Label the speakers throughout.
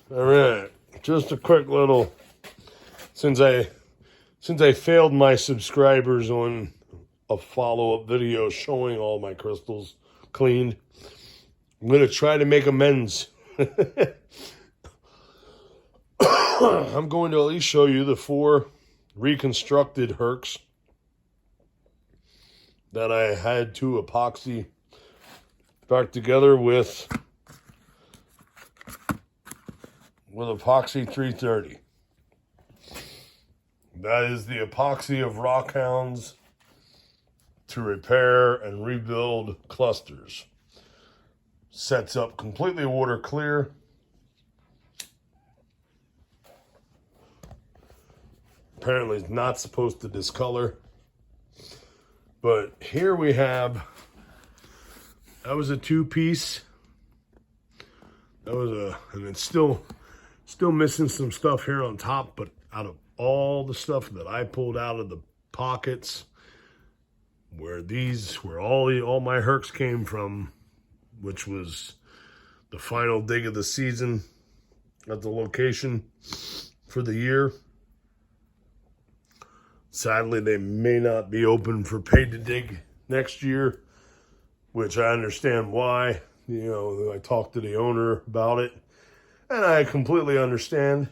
Speaker 1: All right, just a quick little, since I failed my subscribers on a follow-up video showing all my crystals cleaned, I'm gonna try to make amends. I'm going to at least show you the 4 reconstructed Hercs that I had to epoxy back together with epoxy 330. That is the epoxy of rockhounds to repair and rebuild clusters. Sets up completely water clear. Apparently it's not supposed to discolor. But here we have, that was a 2-piece. And it's still missing some stuff here on top, but out of all the stuff that I pulled out of the pockets, where all my Hercs came from, which was the final dig of the season at the location for the year. Sadly, they may not be open for paid to dig next year, which I understand why. You know, I talked to the owner about it, and I completely understand.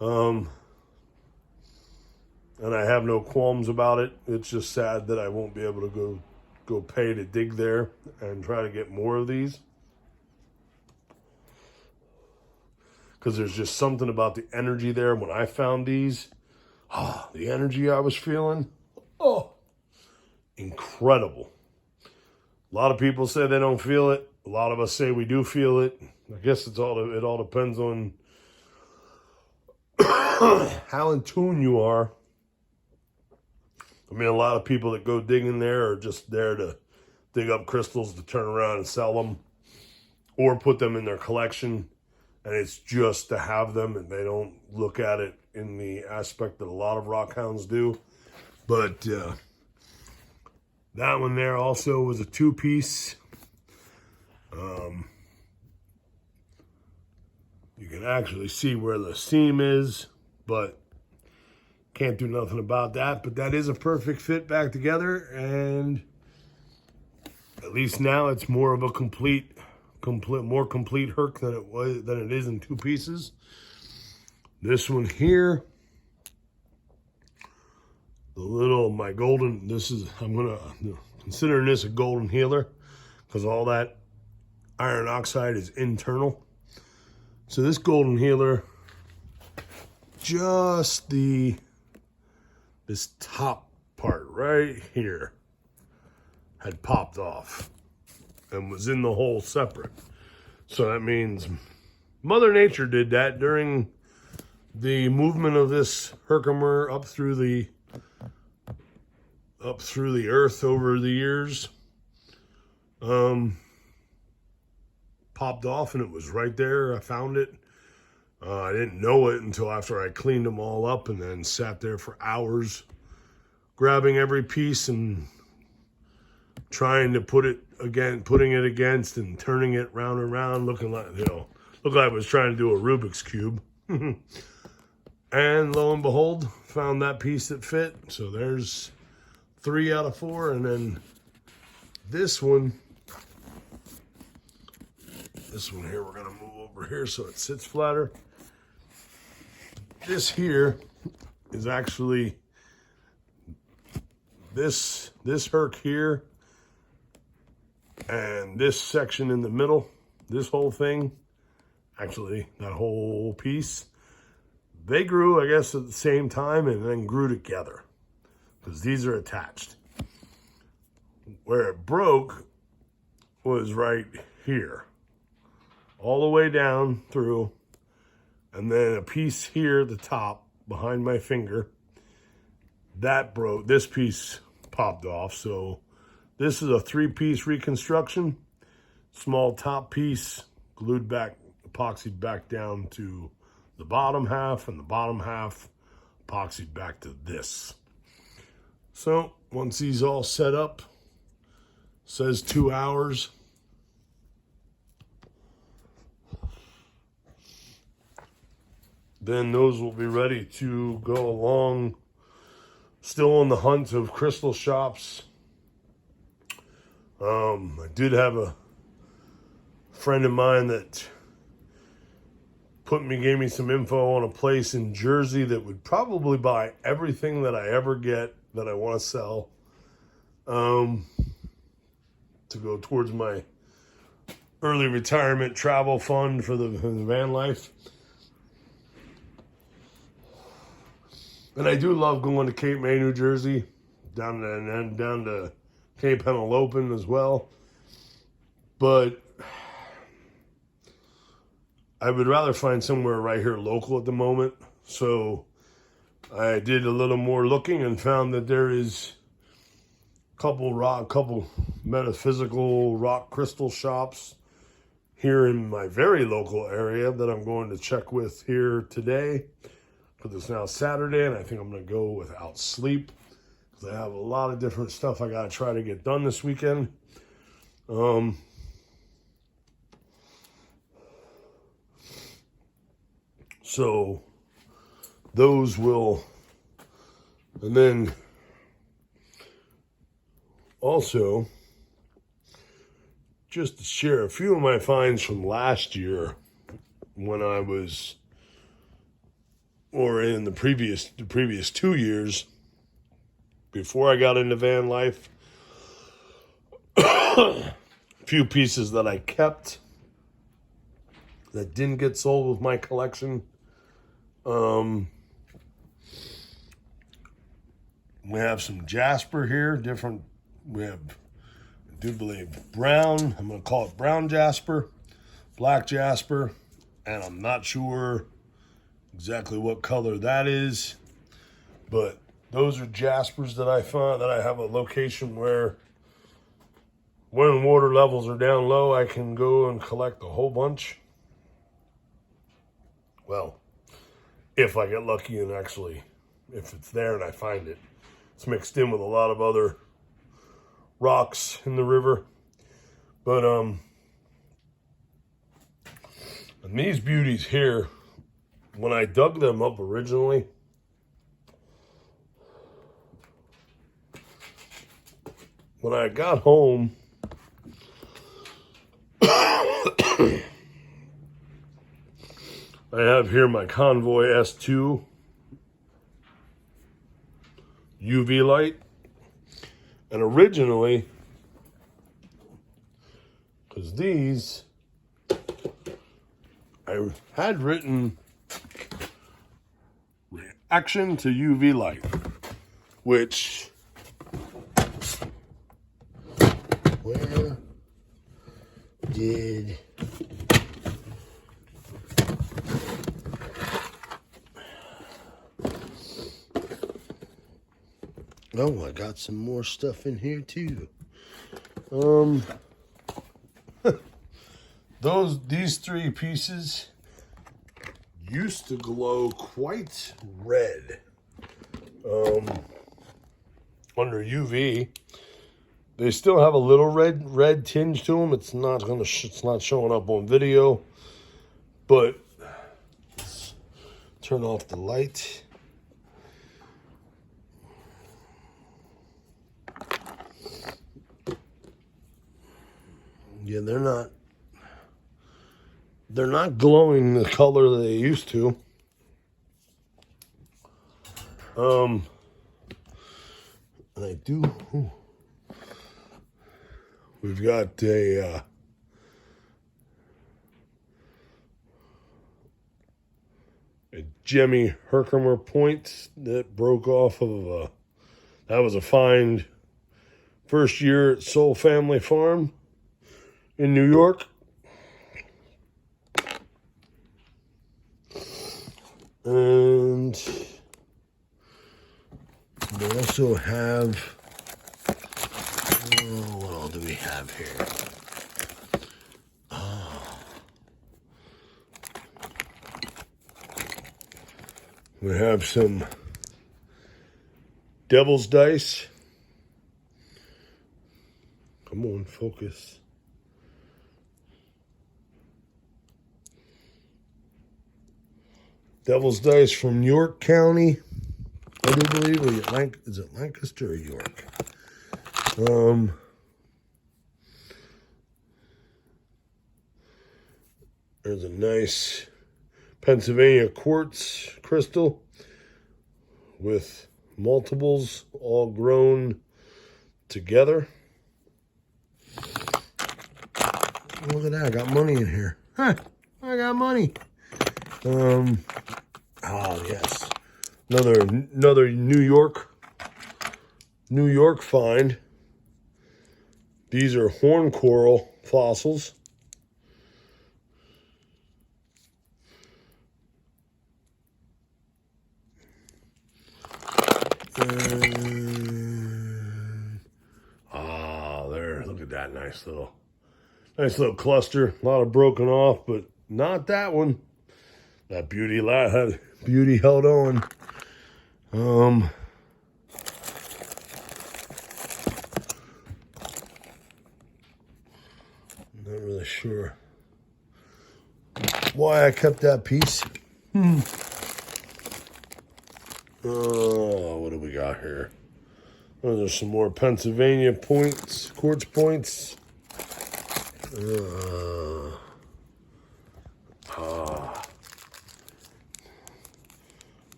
Speaker 1: And I have no qualms about it. It's just sad that I won't be able to go pay to dig there and try to get more of these. Because there's just something about the energy there. When I found these, the energy I was feeling, incredible. A lot of people say they don't feel it. A lot of us say we do feel it. I guess it all depends on how in tune you are. I mean, a lot of people that go digging there are just there to dig up crystals to turn around and sell them or put them in their collection. And it's just to have them, and they don't look at it in the aspect that a lot of rockhounds do. But that one there also was a 2-piece. You can actually see where the seam is, but can't do nothing about that. But that is a perfect fit back together, and at least now it's more of a more complete Herc than it is in 2 pieces. This one here, I'm gonna considering this a golden healer because all that iron oxide is internal. So this golden healer, just this top part right here had popped off and was in the hole separate. So that means Mother Nature did that during the movement of this Herkimer up through the earth over the years. Popped off, and it was right there. I found it. I didn't know it until after I cleaned them all up, and then sat there for hours grabbing every piece and trying to putting it against and turning it round and round, looking like I was trying to do a Rubik's Cube. And lo and behold, found that piece that fit. So there's 3 out of 4. And then this one here, we're going to move over here so it sits flatter. This here is actually this Herc here, and this section in the middle, this whole thing, actually that whole piece, they grew, I guess, at the same time and then grew together because these are attached. Where it broke was right here, all the way down through, and then a piece here at the top behind my finger, that broke. This piece popped off. So this is a 3-piece reconstruction. Small top piece glued back, epoxied back down to the bottom half, and the bottom half epoxied back to this. So once these all set up, says 2 hours. then those will be ready to go along. Still on the hunt of crystal shops. I did have a friend of mine that gave me some info on a place in Jersey that would probably buy everything that I ever get that I want to sell, to go towards my early retirement travel fund for the van life. And I do love going to Cape May, New Jersey, down to Cape Henlopen as well. But I would rather find somewhere right here local at the moment. So I did a little more looking and found that there is a couple metaphysical rock crystal shops here in my very local area that I'm going to check with here today. Because it's now Saturday and I think I'm going to go without sleep. Because I have a lot of different stuff I got to try to get done this weekend. So those will, and then also just to share a few of my finds from last year when I was, or in the previous 2 years before I got into van life. A few pieces that I kept that didn't get sold with my collection. We have some jasper here, different. We have, I do believe, brown. I'm going to call it brown jasper, black jasper, and I'm not sure exactly what color that is, but those are jaspers that I found, that I have a location where when water levels are down low, I can go and collect a whole bunch. Well, if I get lucky and actually, if it's there and I find it. It's mixed in with a lot of other rocks in the river. But, and these beauties here, when I dug them up originally, when I got home, I have here my Convoy S2 UV light. And originally, because these, I had written reaction to UV light, which, where did oh, I got some more stuff in here too. These three pieces used to glow quite red under UV. They still have a little red tinge to them. It's not showing up on video, but let's turn off the light. Yeah, they're not glowing the color they used to. And I do. We've got a Jemmy Herkimer point that broke off of that was a find first year at Soul Family Farm in New York. And we also have, what all do we have here? We have some Devil's Dice. Come on, focus. Devil's Dice from York County, I do believe. Is it Lancaster or York? There's a nice Pennsylvania quartz crystal with multiples all grown together. Look at that, I got money in here. Huh, I got money. Oh yes. Another New York find. These are horn coral fossils. There, look at that nice little cluster. A lot of broken off, but not that one. That beauty held on. Not really sure why I kept that piece. What do we got here? Oh, there's some more Pennsylvania quartz points.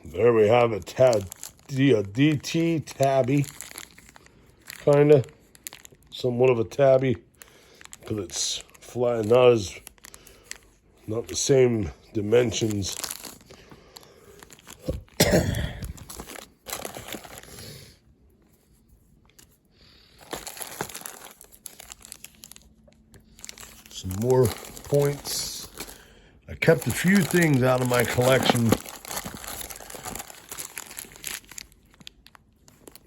Speaker 1: There we have a DT tabby, kinda, somewhat of a tabby, because it's flat, not the same dimensions. Some more points. I kept a few things out of my collection.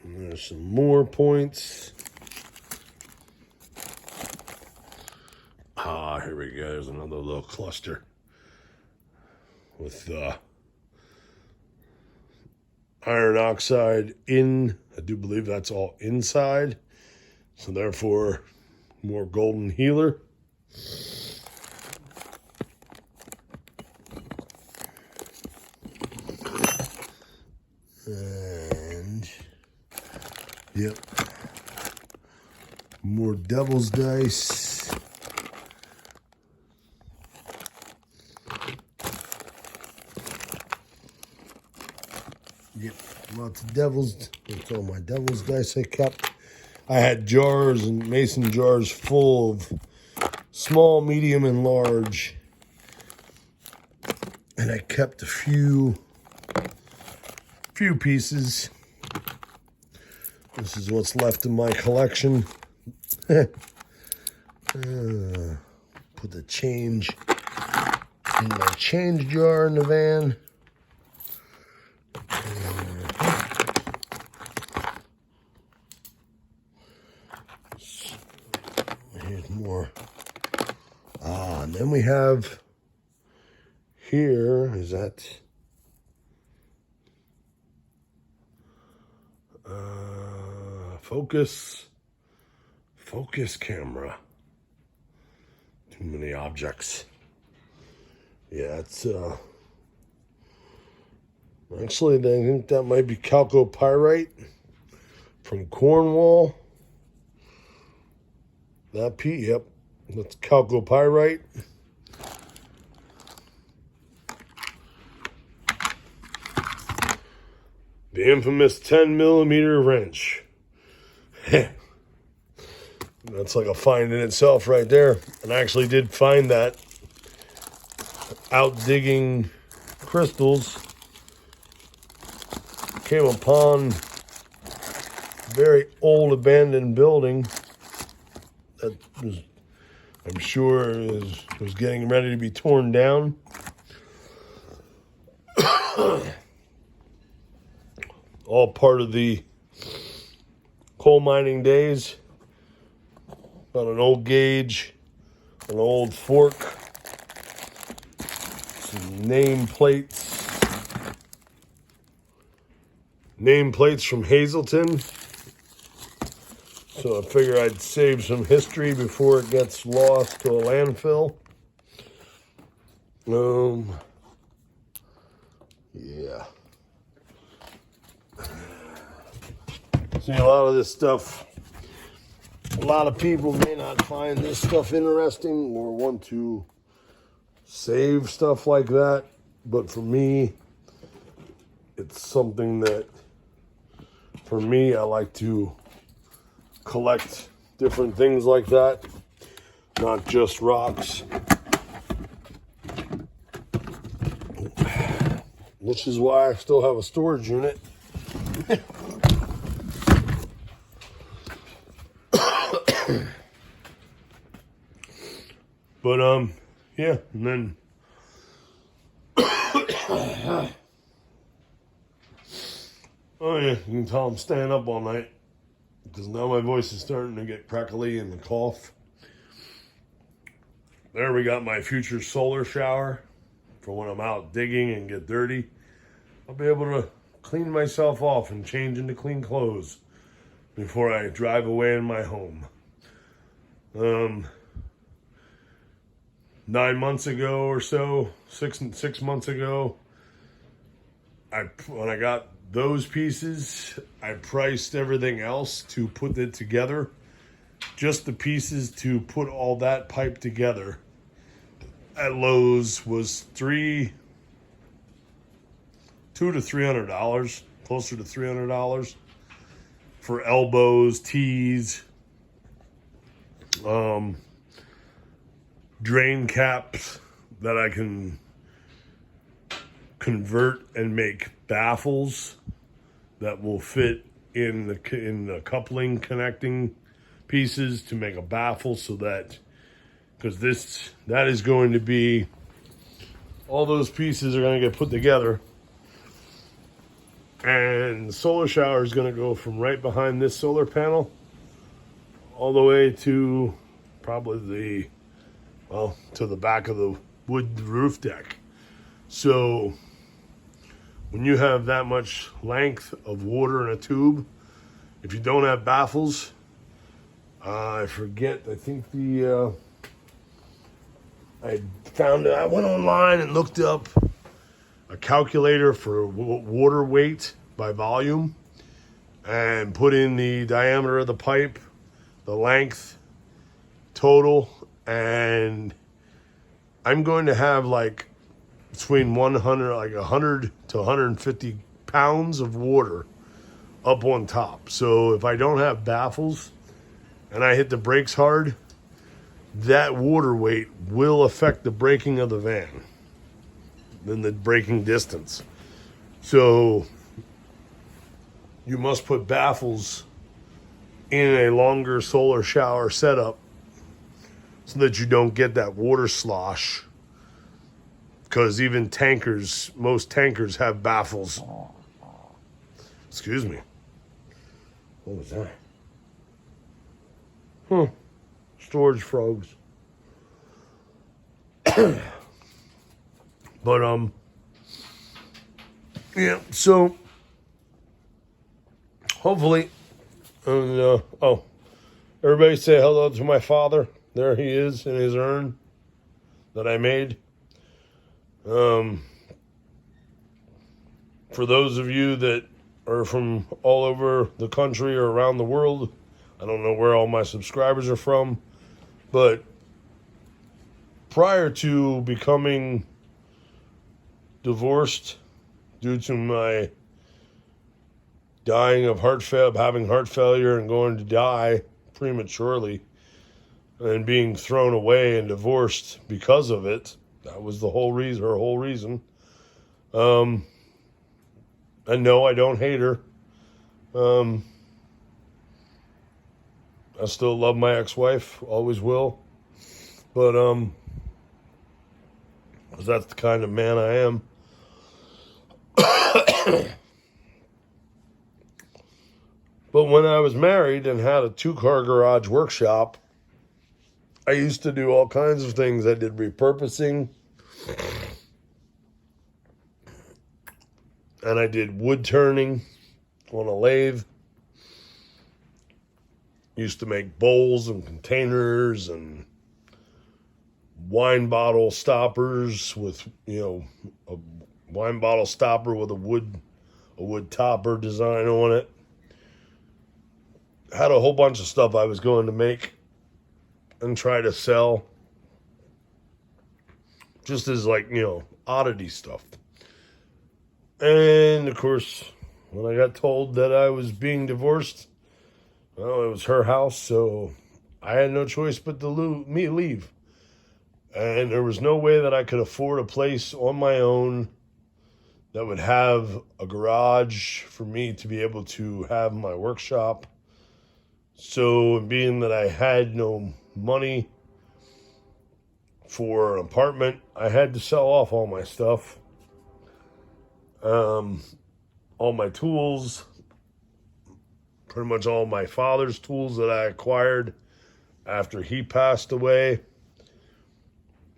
Speaker 1: And there's some more points. Here we go. There's another little cluster with iron oxide in. I do believe that's all inside. So therefore, more golden healer. And yep, more Devil's Dice. Yep, lots of that's all my Devil's Dice I kept. I had jars and mason jars full of small, medium, and large. And I kept a few pieces. This is what's left in my collection. Put the change in my change jar in the van. Here's more. And then we have here, is that focus camera. Too many objects. Yeah, it's actually I think that might be chalcopyrite from Cornwall. That yep, that's chalcopyrite. The infamous 10mm wrench. That's like a find in itself right there. And I actually did find that out digging crystals. Came upon a very old abandoned building that was, I'm sure, was getting ready to be torn down. All part of the coal mining days. Got an old gauge, an old fork, some nameplates from Hazleton. So I figure I'd save some history before it gets lost to a landfill. Yeah. See, a lot of this stuff, a lot of people may not find this stuff interesting or want to save stuff like that. But for me, it's something that, for me, I like to collect different things like that, not just rocks. Which is why I still have a storage unit. But yeah, and then oh yeah, you can tell I'm staying up all night because now my voice is starting to get crackly and the cough. There we got my future solar shower for when I'm out digging and get dirty. I'll be able to clean myself off and change into clean clothes before I drive away in my home. 9 months ago or so, six months ago, when I got those pieces, I priced everything else to put it together. Just the pieces to put all that pipe together at Lowe's was $200 to $300, closer to $300 for elbows, tees, drain caps that I can convert and make baffles that will fit in the coupling connecting pieces to make a baffle, so that, because that is going to be, all those pieces are going to get put together, and the solar shower is going to go from right behind this solar panel all the way to probably to the back of the wood roof deck. So when you have that much length of water in a tube, if you don't have baffles, I think I went online and looked up a calculator for water weight by volume and put in the diameter of the pipe, the length total, and I'm going to have like between 100 to 150 pounds of water up on top. So if I don't have baffles and I hit the brakes hard, that water weight will affect the braking of the van and the braking distance. So you must put baffles in a longer solar shower setup so that you don't get that water slosh. Because even most tankers have baffles. Excuse me. What was that? Storage frogs. But, yeah, so hopefully, everybody say hello to my father. There he is in his urn that I made. For those of you that are from all over the country or around the world, I don't know where all my subscribers are from, but prior to becoming divorced due to my dying of having heart failure and going to die prematurely and being thrown away and divorced because of it, that was her whole reason. And no, I don't hate her. I still love my ex-wife, always will. But, 'cause that's the kind of man I am. But when I was married and had a 2-car garage workshop, I used to do all kinds of things. I did repurposing, and I did wood turning on a lathe. Used to make bowls and containers and wine bottle stoppers with, wine bottle stopper with a wood topper design on it. Had a whole bunch of stuff I was going to make and try to sell, just as like, oddity stuff. And of course, when I got told that I was being divorced, well, it was her house, so I had no choice but to leave. And there was no way that I could afford a place on my own that would have a garage for me to be able to have my workshop. So, being that I had no money for an apartment, I had to sell off all my stuff. All my tools, pretty much all my father's tools that I acquired after he passed away.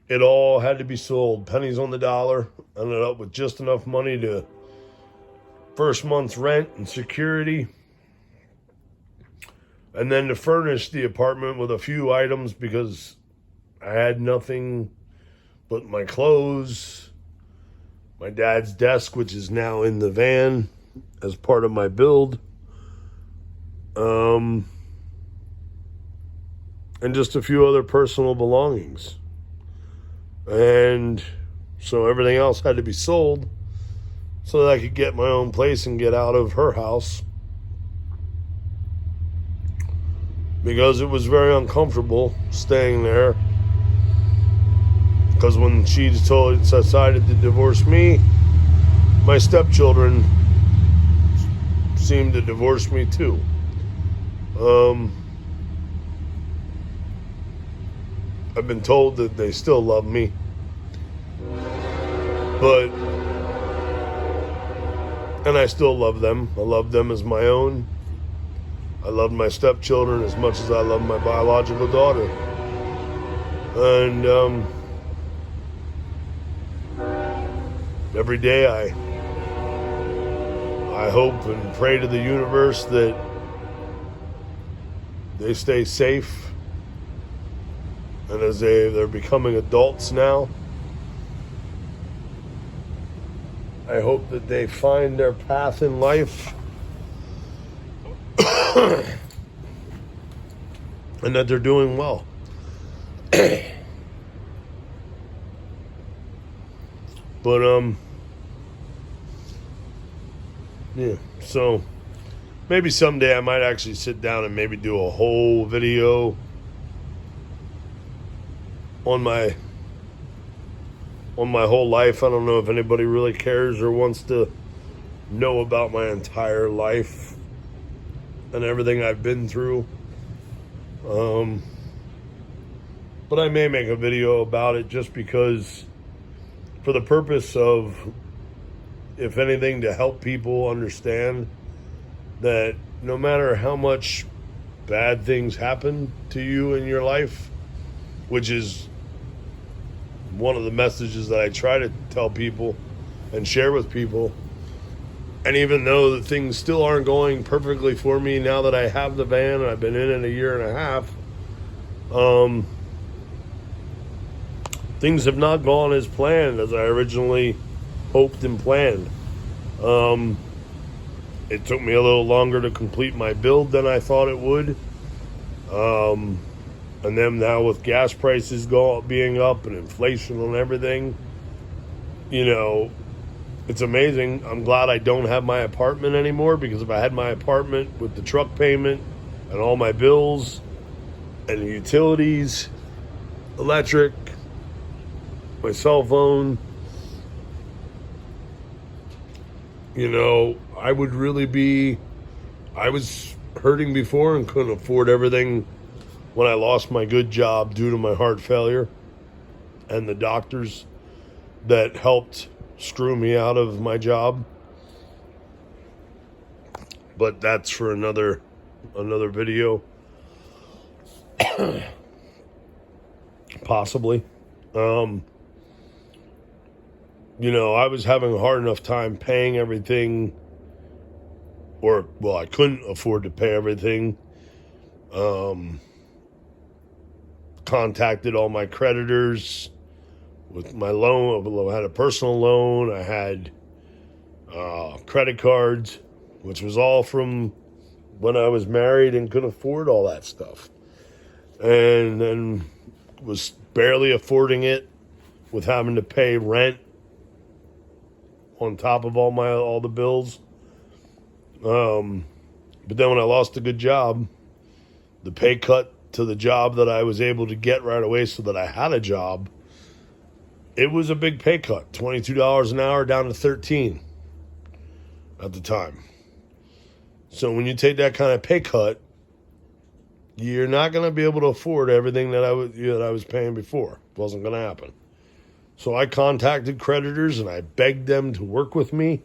Speaker 1: It all had to be sold, pennies on the dollar. Ended up with just enough money to first month's rent and security, and then to furnish the apartment with a few items because I had nothing but my clothes, my dad's desk, which is now in the van as part of my build, and just a few other personal belongings. And so everything else had to be sold so that I could get my own place and get out of her house, because it was very uncomfortable staying there. Because when she decided to divorce me, my stepchildren seemed to divorce me too. I've been told that they still love me, and I still love them. I love them as my own. I love my stepchildren as much as I love my biological daughter. And every day I hope and pray to the universe that they stay safe. And as they're becoming adults now, I hope that they find their path in life and that they're doing well. But, yeah, so maybe someday I might actually sit down and maybe do a whole video on my whole life. I don't know if anybody really cares or wants to know about my entire life and everything I've been through. But I may make a video about it just because, for the purpose of, if anything, to help people understand that no matter how much bad things happen to you in your life, which is one of the messages that I try to tell people and share with people. And even though that things still aren't going perfectly for me now that I have the van and I've been in it a year and a half, things have not gone as planned as I originally hoped and planned. It took me a little longer to complete my build than I thought it would. And then now with gas prices being up and inflation and everything, it's amazing. I'm glad I don't have my apartment anymore, because if I had my apartment with the truck payment and all my bills and the utilities, electric, my cell phone, I would really I was hurting before and couldn't afford everything when I lost my good job due to my heart failure and the doctors that helped screw me out of my job. But that's for another video. Possibly. I was having a hard enough time paying everything, I couldn't afford to pay everything. Contacted all my creditors, with my loan. I had a personal loan. I had credit cards, which was all from when I was married and could afford all that stuff. And then was barely affording it with having to pay rent on top of all the bills. But then when I lost a good job, the pay cut to the job that I was able to get right away so that I had a job, it was a big pay cut. $22 an hour down to $13 at the time. So when you take that kind of pay cut, you're not going to be able to afford everything that I was paying before. It wasn't going to happen. So I contacted creditors and I begged them to work with me.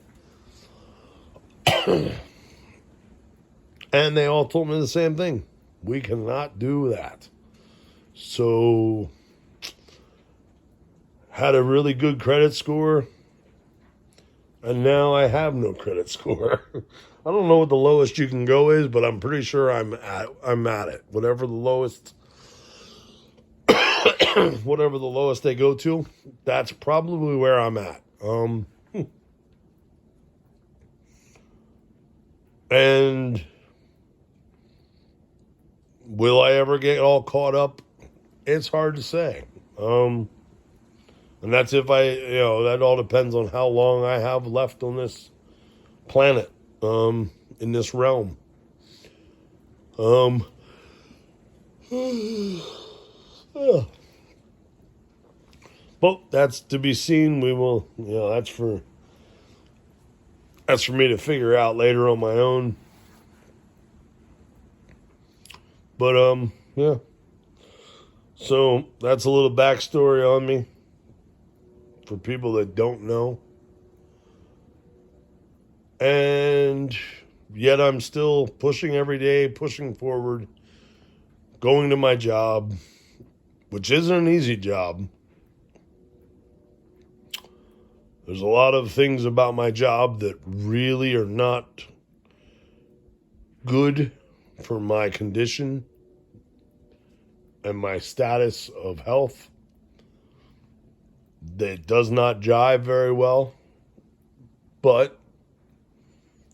Speaker 1: And they all told me the same thing. We cannot do that. So had a really good credit score, and now I have no credit score. I don't know what the lowest you can go is, but I'm pretty sure I'm at it. Whatever the lowest they go to, that's probably where I'm at. And will I ever get all caught up? It's hard to say. And that's if that all depends on how long I have left on this planet, in this realm. But that's to be seen. We will, that's for me to figure out later on my own. But, yeah. So that's a little backstory on me for people that don't know. And yet I'm still pushing every day, pushing forward, going to my job, which isn't an easy job. There's a lot of things about my job that really are not good for my condition and my status of health. That does not jive very well, but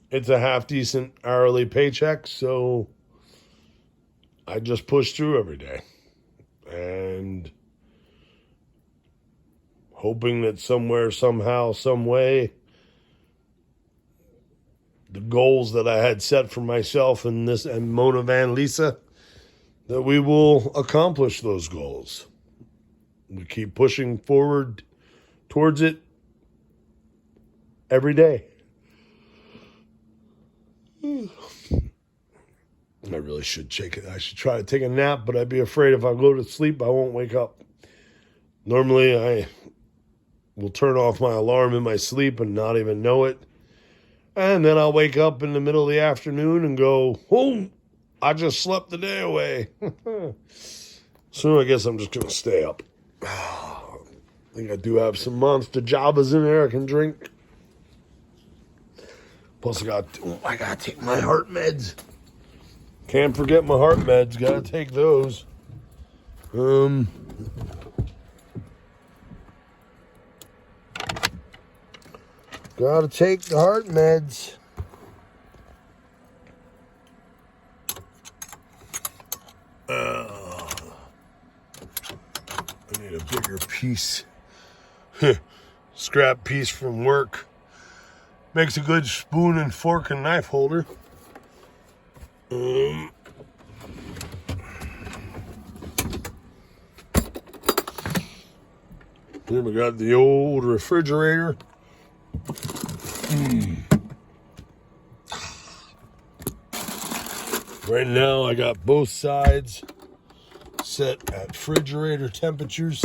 Speaker 1: it's a half decent hourly paycheck, so I just push through every day and hoping that somewhere, somehow, some way, the goals that I had set for myself and Mona Van Lisa, that we will accomplish those goals. We keep pushing forward towards it every day. I really should take it. I should try to take a nap, but I'd be afraid if I go to sleep, I won't wake up. Normally, I will turn off my alarm in my sleep and not even know it. And then I'll wake up in the middle of the afternoon and go, oh, I just slept the day away. So I guess I'm just going to stay up. I think I do have some Monster Javas in there I can drink. Plus I got to take my heart meds. Can't forget my heart meds. Got to take those. Got to take the heart meds. I need a bigger piece. Scrap piece from work. Makes a good spoon and fork and knife holder. Here we got the old refrigerator. Right now I got both sides set at refrigerator temperatures.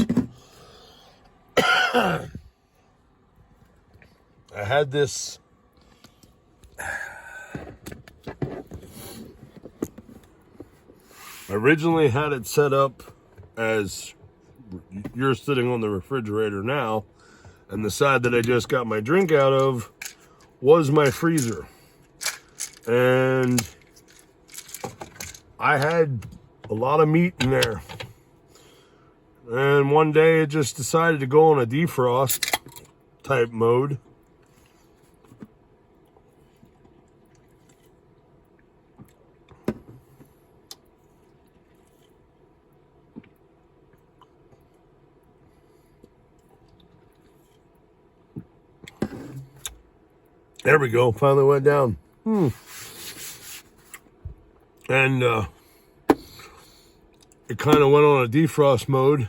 Speaker 1: I had this originally had it set up as you're sitting on the refrigerator now, and the side that I just got my drink out of was my freezer. And I had a lot of meat in there. And one day it just decided to go on a defrost type mode. There we go. Finally went down. And it kind of went on a defrost mode.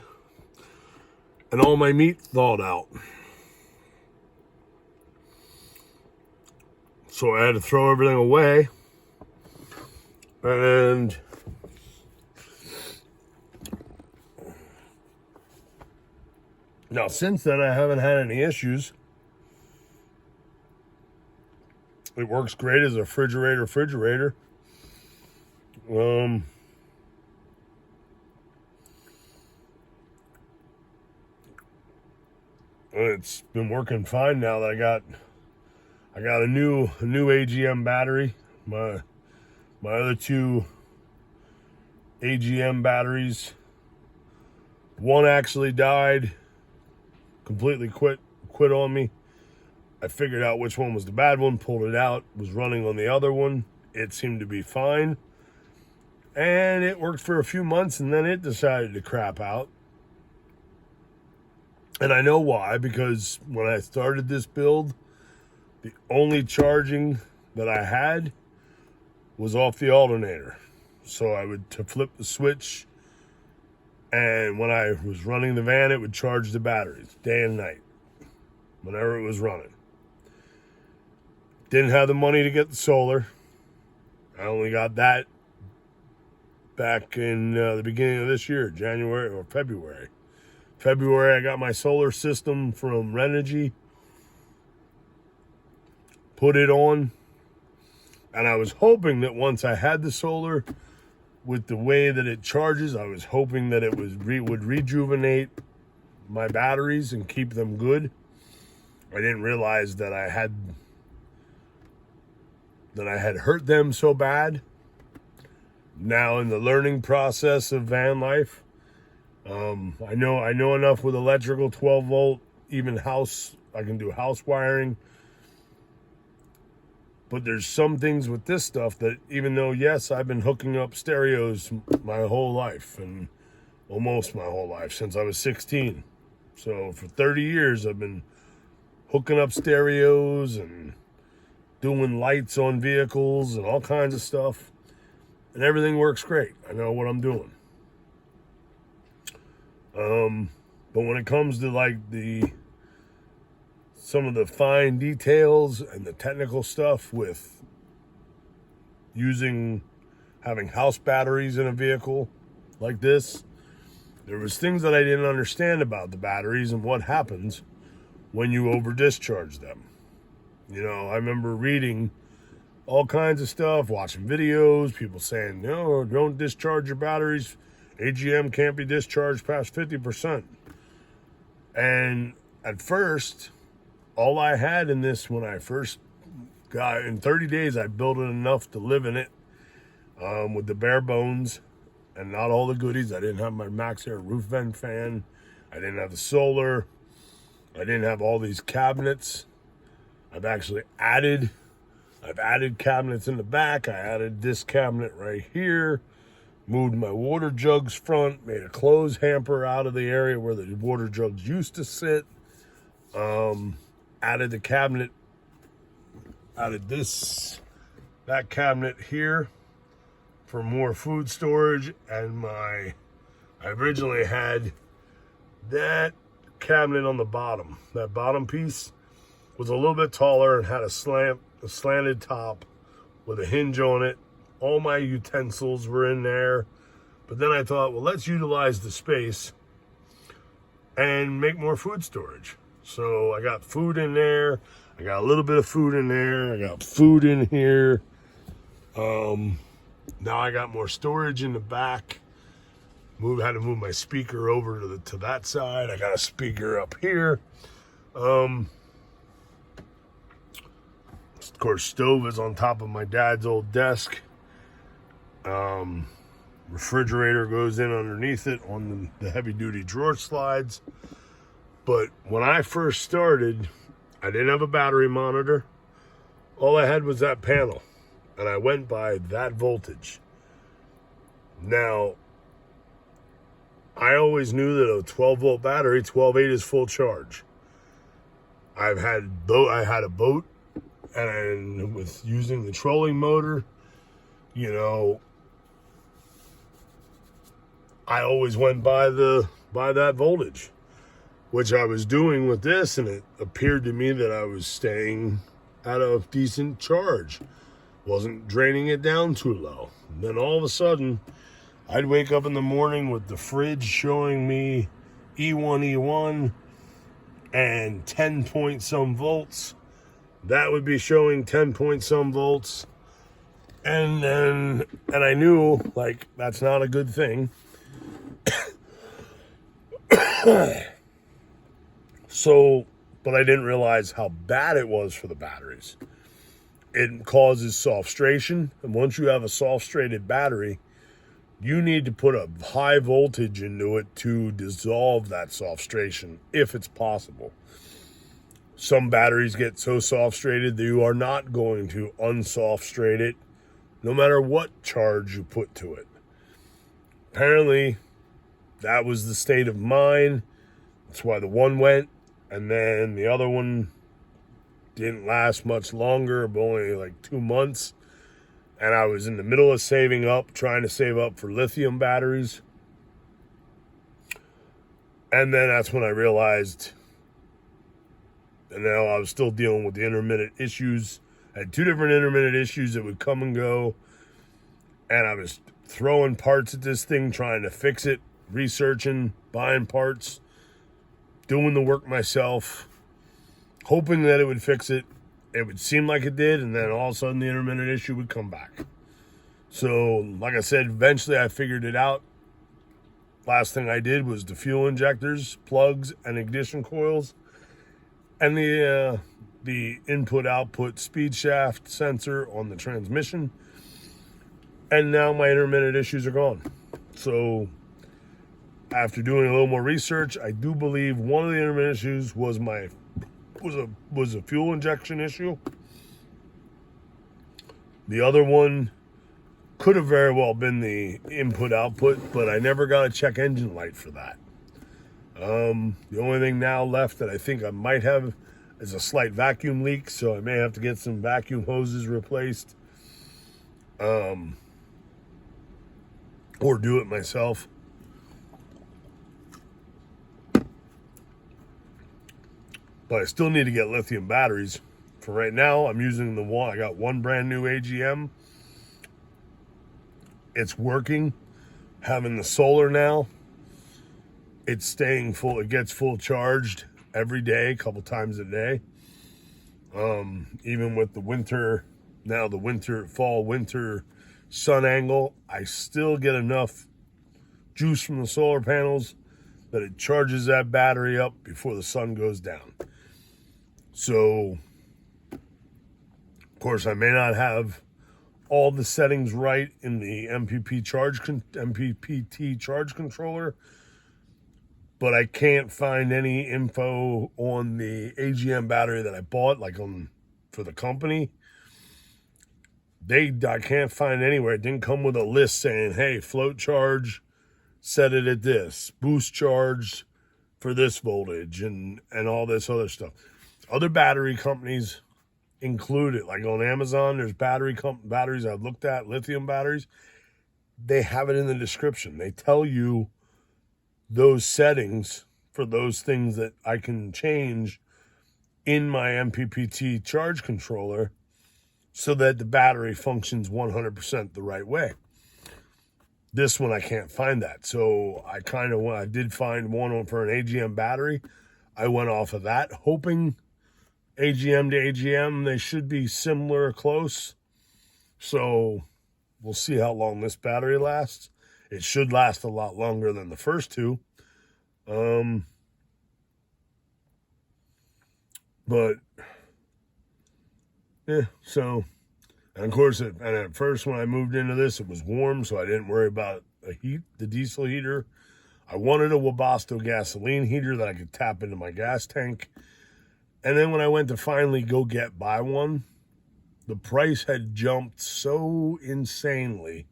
Speaker 1: And all my meat thawed out. So I had to throw everything away. And now since then, I haven't had any issues. It works great as a refrigerator. It's been working fine now that I got a new AGM battery. My other two AGM batteries, one actually died, completely quit on me. I figured out which one was the bad one, pulled it out, was running on the other one. It seemed to be fine. And it worked for a few months, and then it decided to crap out. And I know why, because when I started this build, the only charging that I had was off the alternator. So I would flip the switch, and when I was running the van, it would charge the batteries day and night, whenever it was running. Didn't have the money to get the solar. I only got that back in the beginning of this year, January or February. February, I got my solar system from Renogy, put it on, and I was hoping that once I had the solar, with the way that it charges, I was hoping that it would rejuvenate my batteries and keep them good. I didn't realize that I had hurt them so bad. Now in the learning process of van life, I know enough with electrical, 12 volt, even house. I can do house wiring. But there's some things with this stuff that, even though, yes, I've been hooking up stereos my whole life, and almost my whole life, since I was 16. So for 30 years, I've been hooking up stereos and doing lights on vehicles and all kinds of stuff. And everything works great. I know what I'm doing. But when it comes to like some of the fine details and the technical stuff with having house batteries in a vehicle like this, there was things that I didn't understand about the batteries and what happens when you over discharge them. You know, I remember reading all kinds of stuff, watching videos, people saying, no, don't discharge your batteries. AGM can't be discharged past 50%. And at first, all I had in this when I first got, in 30 days, I built it enough to live in it with the bare bones and not all the goodies. I didn't have my MaxxAir roof vent fan. I didn't have the solar. I didn't have all these cabinets. I've added cabinets in the back. I added this cabinet right here. Moved my water jugs front. Made a clothes hamper out of the area where the water jugs used to sit. Added the cabinet. Added that cabinet here for more food storage. And I originally had that cabinet on the bottom. That bottom piece was a little bit taller and had a slanted top with a hinge on it. All my utensils were in there. But then I thought, well, let's utilize the space and make more food storage. So I got food in there. I got a little bit of food in there. I got food in here. Now I got more storage in the back. Had to move my speaker over to that side. I got a speaker up here. Of course, stove is on top of my dad's old desk. refrigerator goes in underneath it on the heavy duty drawer slides. But when I first started, I didn't have a battery monitor. All I had was that panel, and I went by that voltage. Now, I always knew that a 12-volt battery, 12.8 is full charge. I had a boat, and with using the trolling motor, you know, I always went by that voltage, which I was doing with this, and it appeared to me that I was staying at a decent charge. Wasn't draining it down too low. And then all of a sudden, I'd wake up in the morning with the fridge showing me E1 and 10 point some volts. That would be showing 10 point some volts. And I knew, like, that's not a good thing. So, but I didn't realize how bad it was for the batteries. It causes softstration, and once you have a soft-strated battery, you need to put a high voltage into it to dissolve that softstration, if it's possible. Some batteries get so soft-strated that you are not going to unsoft-strate it, no matter what charge you put to it. Apparently, that was the state of mine. That's why the one went, and then the other one didn't last much longer, but only like 2 months. And I was in the middle of saving up, trying to save up for lithium batteries. And then that's when I realized, and now I was still dealing with the intermittent issues. I had 2 different intermittent issues that would come and go. And I was throwing parts at this thing, trying to fix it, researching, buying parts, doing the work myself, hoping that it would fix it. It would seem like it did, and then all of a sudden the intermittent issue would come back. So, like I said, eventually I figured it out. Last thing I did was the fuel injectors, plugs, and ignition coils, and the input-output speed shaft sensor on the transmission. And now my intermittent issues are gone. So, after doing a little more research, I do believe one of the intermittent issues was a fuel injection issue. The other one could have very well been the input-output, but I never got a check engine light for that. The only thing now left that I think I might have is a slight vacuum leak, so I may have to get some vacuum hoses replaced, or do it myself. But I still need to get lithium batteries. For right now, I'm using the one. I got one brand new AGM. It's working. Having the solar now, it's staying full. It gets full charged every day, a couple times a day. Even with the winter, now the fall, winter sun angle, I still get enough juice from the solar panels that it charges that battery up before the sun goes down. So, of course, I may not have all the settings right in the MPPT charge controller, but I can't find any info on the AGM battery that I bought, like for the company. I can't find anywhere. It didn't come with a list saying, hey, float charge, set it at this, boost charge for this voltage, and all this other stuff. Other battery companies include it. Like on Amazon, there's batteries I've looked at, lithium batteries. They have it in the description. They tell you those settings for those things that I can change in my MPPT charge controller so that the battery functions 100% the right way. This one, I can't find that. So I did find one for an AGM battery. I went off of that, hoping AGM to AGM, they should be similar, close. So we'll see how long this battery lasts. It should last a lot longer than the first two. But yeah, so, and of course, and at first when I moved into this, it was warm, so I didn't worry about the diesel heater. I wanted a Webasto gasoline heater that I could tap into my gas tank. And then when I went to finally go buy one, the price had jumped so insanely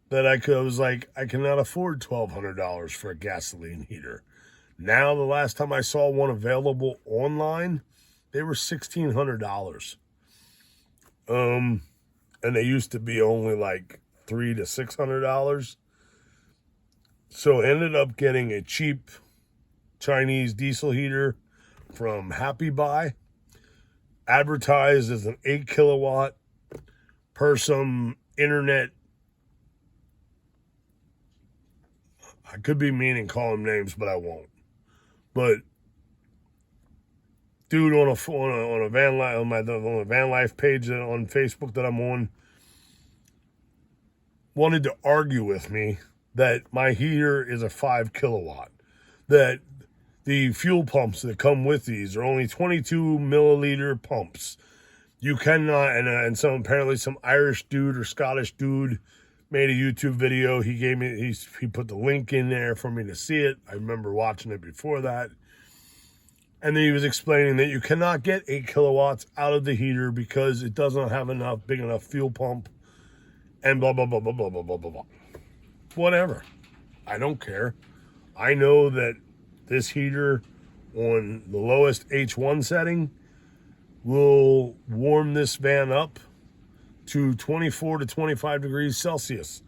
Speaker 1: that I was like, I cannot afford $1,200 for a gasoline heater. Now, the last time I saw one available online, they were $1,600. And they used to be only like $300 to $600. So I ended up getting a cheap Chinese diesel heater from Happy Buy, advertised as an 8 kilowatt per some internet. I could be mean and call them names, but I won't. But dude on a van life on the van life page on Facebook that I'm on wanted to argue with me that my heater is a 5 kilowatt, that the fuel pumps that come with these are only 22 milliliter pumps. You cannot, and apparently some Irish dude or Scottish dude made a YouTube video. He put the link in there for me to see it. I remember watching it before that. And then he was explaining that you cannot get 8 kilowatts out of the heater because it doesn't have big enough fuel pump, and blah, blah, blah, blah, blah, blah, blah, blah, blah. Whatever. I don't care. I know that this heater on the lowest H1 setting will warm this van up to 24 to 25 degrees Celsius,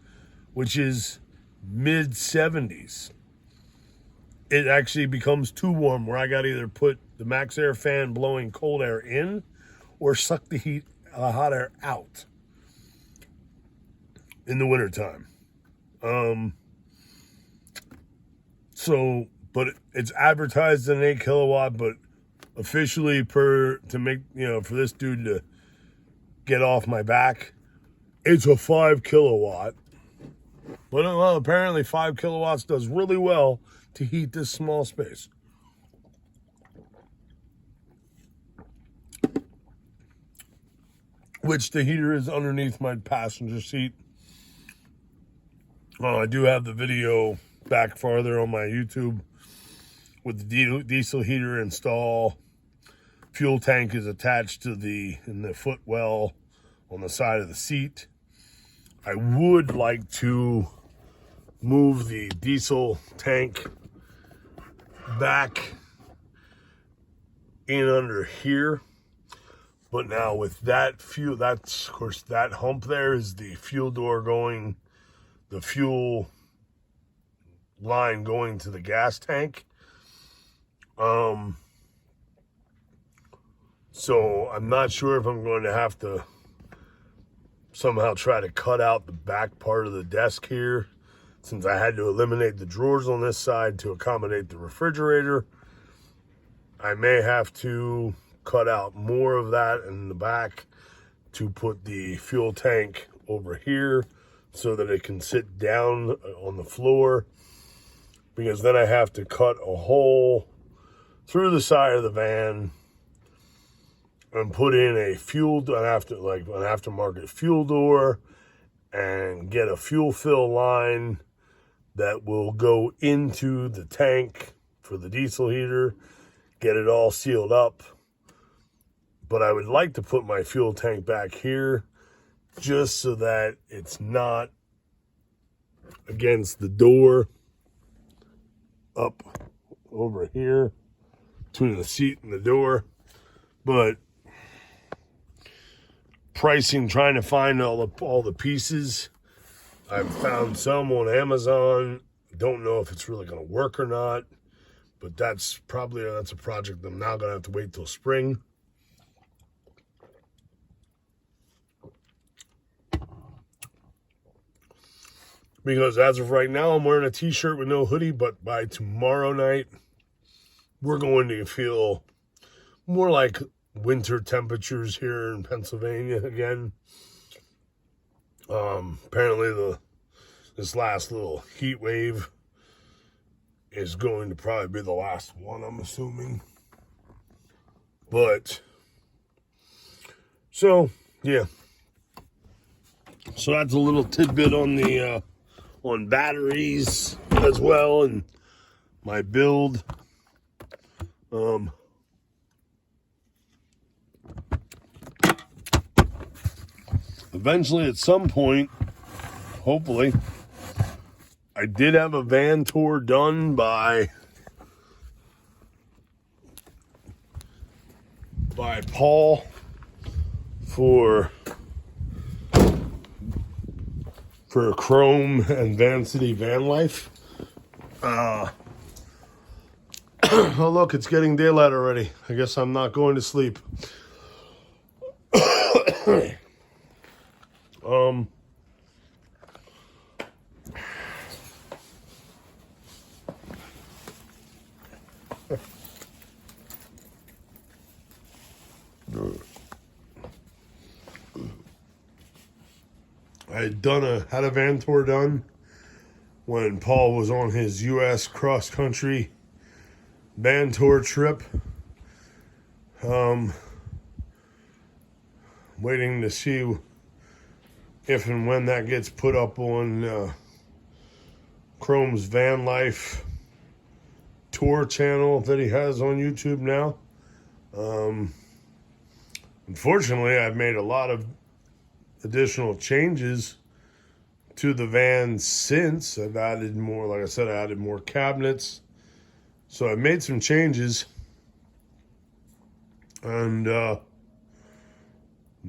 Speaker 1: which is mid 70s. It actually becomes too warm where I got to either put the max air fan blowing cold air in or suck the hot air out in the wintertime. But it's advertised as an 8 kilowatt, but officially for this dude to get off my back, it's a 5 kilowatt. But well, apparently 5 kilowatts does really well to heat this small space. Which the heater is underneath my passenger seat. I do have the video back farther on my YouTube with the diesel heater install. Fuel tank is attached to in the footwell on the side of the seat. I would like to move the diesel tank back in under here. But now with that that's of course that hump there is the fuel door going, the fuel line going to the gas tank. So I'm not sure if I'm going to have to somehow try to cut out the back part of the desk here, since I had to eliminate the drawers on this side to accommodate the refrigerator. I may have to cut out more of that in the back to put the fuel tank over here so that it can sit down on the floor, because then I have to cut a hole through the side of the van and put in an aftermarket fuel door and get a fuel fill line that will go into the tank for the diesel heater, get it all sealed up. But I would like to put my fuel tank back here just so that it's not against the door up over here between the seat and the door. But pricing, trying to find all the pieces. I've found some on Amazon. Don't know if it's really going to work or not, but that's a project I'm now going to have to wait till spring. Because as of right now, I'm wearing a t-shirt with no hoodie, but by tomorrow night, we're going to feel more like winter temperatures here in Pennsylvania again. Apparently this last little heat wave is going to probably be the last one, I'm assuming. But so yeah. So that's a little tidbit on the on batteries as well and my build. Eventually, at some point, hopefully, I did have a van tour done by Paul for Chrome and Van City Van Life. Oh, look, it's getting daylight already. I guess I'm not going to sleep. I had a van tour done when Paul was on his U.S. cross-country van tour trip. Waiting to see if and when that gets put up on Chrome's Van Life tour channel that he has on YouTube now. Unfortunately, I've made a lot of additional changes to the van since. I've added more, like I said, I added more cabinets. So I made some changes. And of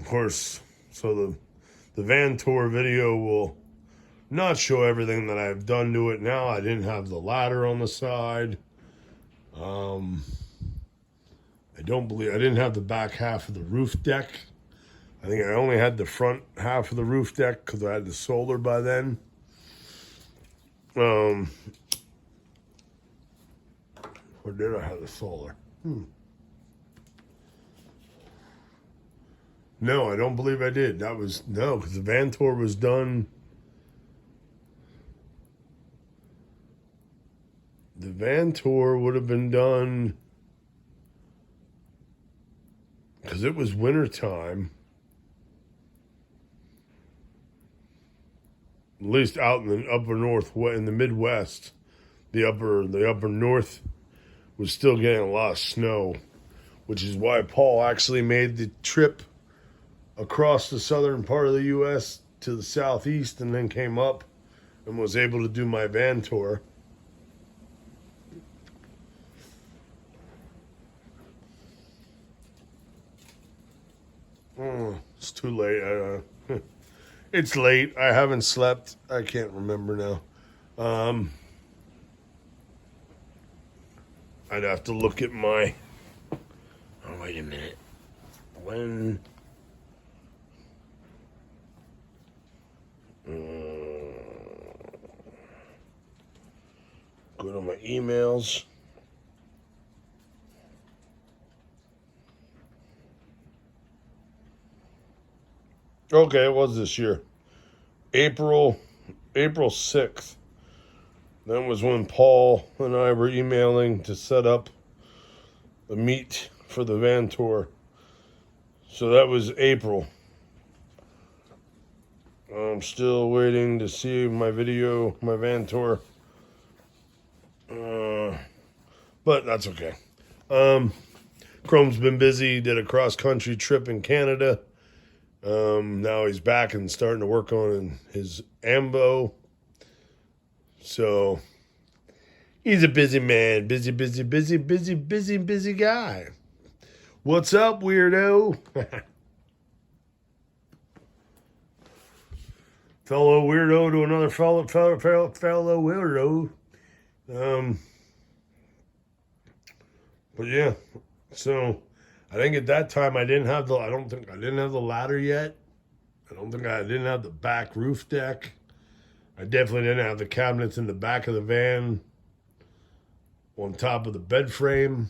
Speaker 1: course, so the van tour video will not show everything that I've done to it now. I didn't have the ladder on the side. I didn't have the back half of the roof deck. I think I only had the front half of the roof deck because I had the solar by then. Or did I have the solar? No, I don't believe I did. Because the van tour was done. The van tour would have been done because it was winter time. At least out in the upper north, in the Midwest, the upper north was still getting a lot of snow, which is why Paul actually made the trip across the southern part of the U.S. to the southeast and then came up and was able to do my van tour. It's too late. It's late. I haven't slept. I can't remember now. I'd have to look at my... Oh, wait a minute. When... Go to my emails. Okay, it was this year. April 6th. That was when Paul and I were emailing to set up a meet for the van tour. So that was April. I'm still waiting to see my van tour. But that's okay. Chrome's been busy, did a cross-country trip in Canada. Now he's back and starting to work on his AMBO. So he's a busy man. Busy guy. What's up, weirdo? Fellow weirdo to another fellow weirdo. But yeah, so I think at that time I didn't have the ladder yet. I didn't have the back roof deck. I definitely didn't have the cabinets in the back of the van on top of the bed frame.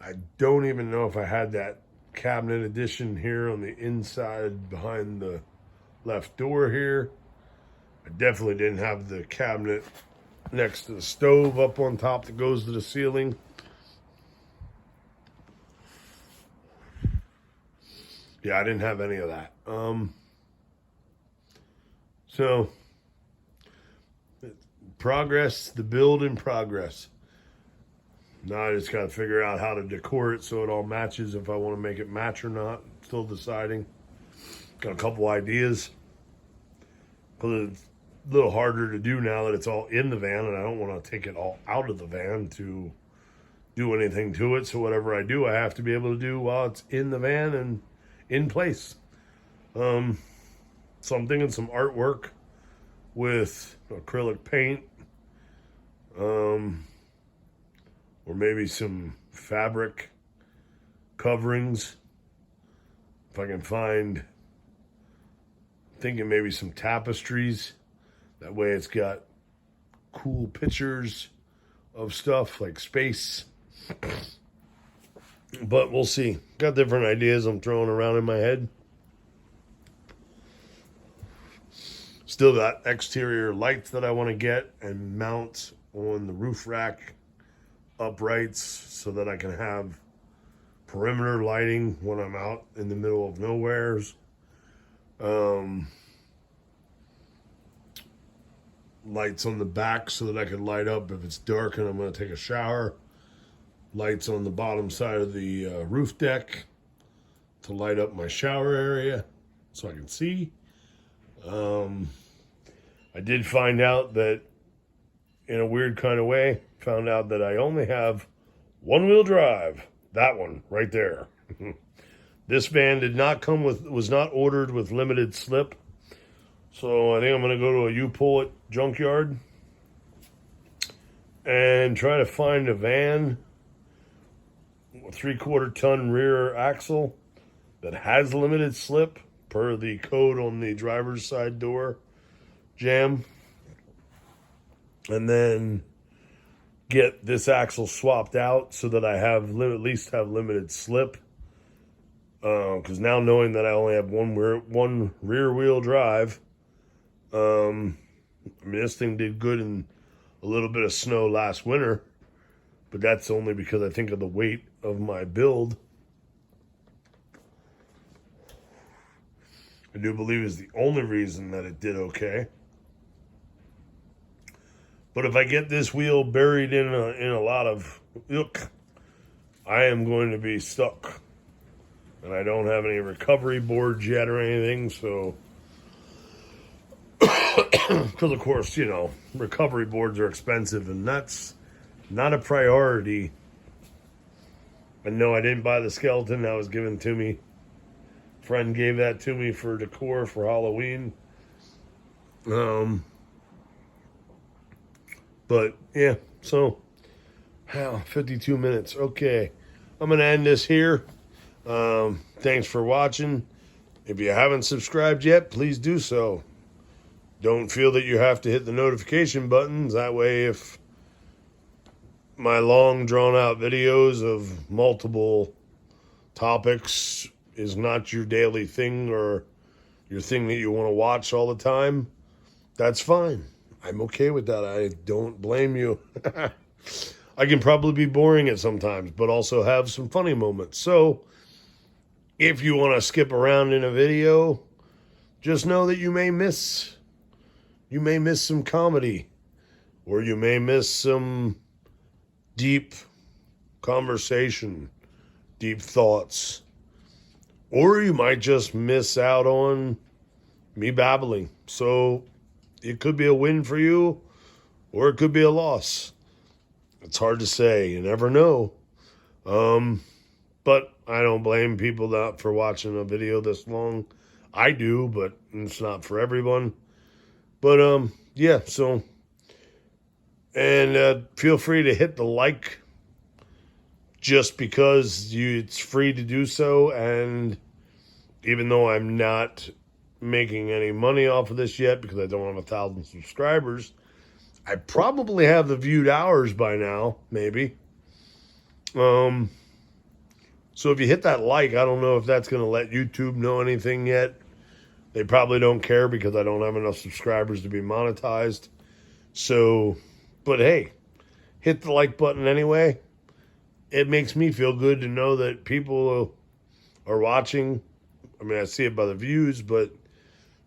Speaker 1: I don't even know if I had that cabinet addition here on the inside behind the left door here. I definitely didn't have the cabinet next to the stove up on top that goes to the ceiling. Yeah, I didn't have any of that. So progress, the build in progress. Now I just got to figure out how to decor it so it all matches, if I want to make it match or not. Still deciding. Got a couple ideas. Because it's a little harder to do now that it's all in the van, and I don't want to take it all out of the van to do anything to it. So whatever I do, I have to be able to do while it's in the van and in place. So I'm thinking some artwork with acrylic paint, or maybe some fabric coverings. If I can find, thinking maybe some tapestries. That way it's got cool pictures of stuff like space. But we'll see. Got different ideas I'm throwing around in my head. Still got exterior lights that I want to get and mount on the roof rack uprights so that I can have perimeter lighting when I'm out in the middle of nowheres. Lights on the back so that I can light up if it's dark and I'm going to take a shower. Lights on the bottom side of the roof deck to light up my shower area so I can see. I did find out that, in a weird kind of way, found out that I only have one-wheel drive. That one right there. This van did not come with, was not ordered with limited slip. So I think I'm going to go to a U-Pull-It junkyard and try to find a van, a 3/4 ton rear axle that has limited slip per the code on the driver's side door jam, and then get this axle swapped out so that I have at least have limited slip. Because now, knowing that I only have one rear wheel drive, I mean, this thing did good in a little bit of snow last winter, but that's only because I think of the weight of my build. I do believe is the only reason that it did okay. But if I get this wheel buried in a lot of yuck, I am going to be stuck. And I don't have any recovery boards yet or anything, so... Because, of course, you know, recovery boards are expensive, and that's not a priority. And no, I didn't buy the skeleton that was given to me. Friend gave that to me for decor for Halloween. But, yeah, so, 52 minutes. Okay, I'm going to end this here. Thanks for watching. If you haven't subscribed yet, please do so. Don't feel that you have to hit the notification buttons. That way, if my long, drawn-out videos of multiple topics is not your daily thing or your thing that you want to watch all the time, that's fine. I'm okay with that. I don't blame you. I can probably be boring at sometimes, but also have some funny moments. So, if you want to skip around in a video, just know that you may miss some comedy, or you may miss some deep conversation, deep thoughts, or you might just miss out on me babbling. So it could be a win for you, or it could be a loss. It's hard to say. You never know. But I don't blame people for watching a video this long. I do, but it's not for everyone. But, yeah, so, and feel free to hit the like just because it's free to do so. And even though I'm not making any money off of this yet because I don't have 1,000 subscribers, I probably have the viewed hours by now, maybe. So if you hit that like, I don't know if that's going to let YouTube know anything yet. They probably don't care because I don't have enough subscribers to be monetized. So, but hey, hit the like button anyway. It makes me feel good to know that people are watching. I mean, I see it by the views, but,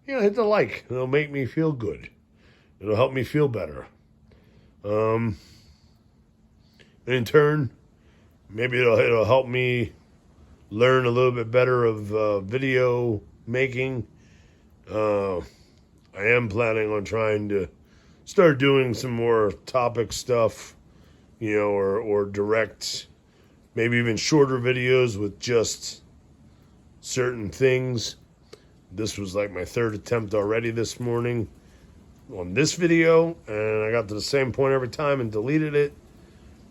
Speaker 1: you know, hit the like. It'll make me feel good. It'll help me feel better. In turn, maybe it'll help me learn a little bit better of video making. I am planning on trying to start doing some more topic stuff, or direct, maybe even shorter videos with just certain things. This was like my third attempt already this morning on this video, and I got to the same point every time and deleted it.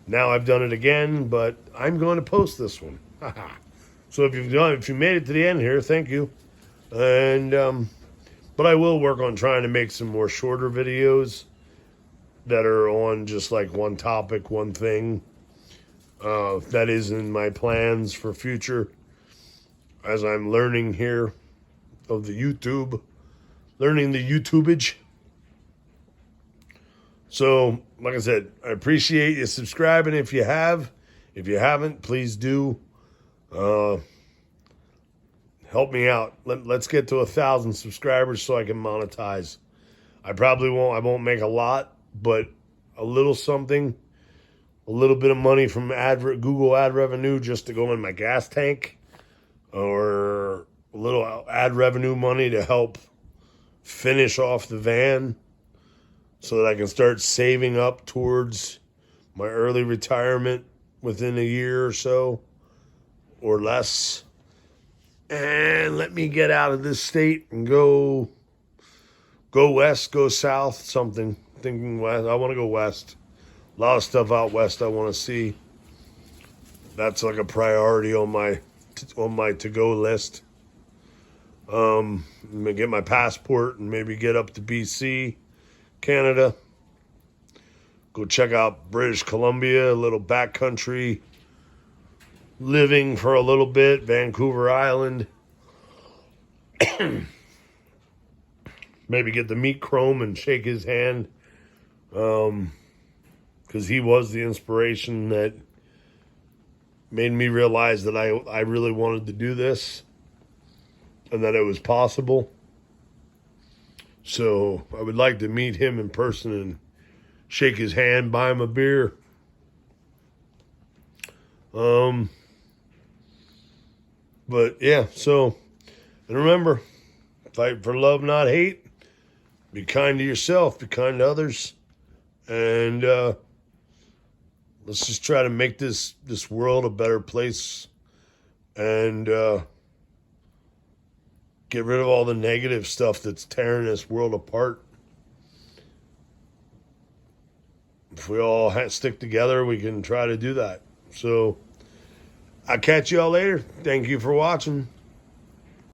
Speaker 1: Now I've done it again, but I'm going to post this one. So if you made it to the end here, thank you. And but I will work on trying to make some more shorter videos that are on just like one topic, one thing. That is in my plans for future as I'm learning here of the YouTube, learning the YouTubeage. So, like I said, I appreciate you subscribing if you have. If you haven't, please do. Help me out. Let's get to 1,000 subscribers so I can monetize. I won't make a lot, but a little something, a little bit of money from Google ad revenue just to go in my gas tank, or a little ad revenue money to help finish off the van so that I can start saving up towards my early retirement within a year or so or less. And let me get out of this state and go west, go south, something. Thinking west. I want to go west. A lot of stuff out west I want to see. That's like a priority on my to-go list. I'm gonna get my passport and maybe get up to BC, Canada. Go check out British Columbia, a little backcountry living for a little bit, Vancouver Island. Maybe get to meet Chrome and shake his hand, because he was the inspiration that made me realize that I really wanted to do this and that it was possible. So I would like to meet him in person and shake his hand, buy him a beer. But yeah, so, and remember, fight for love, not hate. Be kind to yourself, be kind to others. And let's just try to make this world a better place, and get rid of all the negative stuff that's tearing this world apart. If we all stick together, we can try to do that. So I'll catch you all later. Thank you for watching.